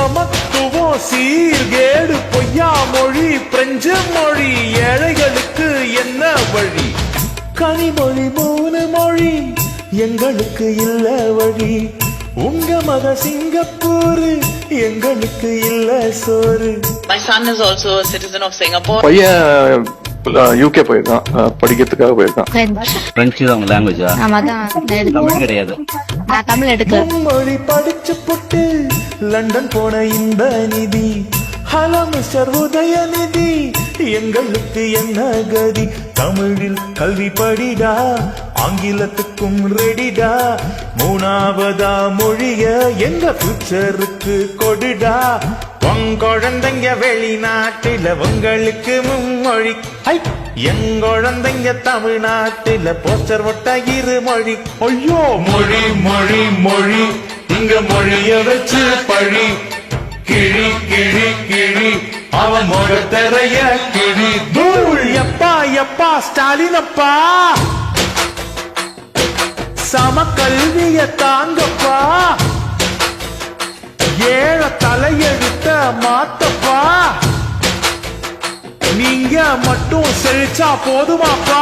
சமத்துவம் சீர்கேடு பொய்யா மொழி பிரெஞ்சு மொழி ஏழைகளுக்கு என்ன வழி கனிமொழி 3 மொழி எங்களுக்கு இல்ல வழி உங்க மக சிங்கப்பூர் எங்களுக்கு இல்ல சோறு. My son is also a citizen of Singapore. பையன் யூகே போயிருக்கான், படிக்கிறதுக்காக போயிருக்கான். பிரெஞ்சு தான் லாங்குவேஜா? தமிழ் கிடையாது. நான் தமிழ் எடுக்கல. மொழி படிச்சு போட்டு லண்டன் போன இந்த நிதி ஹலோ மிஸ்டர் உதயநிதி எங்களுக்கு என்ன கதி தமிழில் கல்வி படிடா ஆங்கிலத்துக்கும் ரெடிடா 3ஆவதா மொழிய எங்க ஃபியூச்சருக்கு கொடுடா உங்குழந்தைங்க வெளிநாட்டில உங்களுக்கு மும்மொழி எங்குழந்தைங்க தமிழ்நாட்டில போஸ்டர் ஒட்ட 2 மொழி ஐயோ மொழி மொழி மொழி இங்க மொழிய வச்சு பழி கிழி கிழி கிழி அவன் முகத்தரைய கிழி தூள் எப்பா எப்பா ஸ்டாலின் அப்பா சம கல்விய தாங்கப்பா ஏழ தலையெழுத்த மாத்தப்பா நீங்க மட்டும் செழிச்சா போதுமாப்பா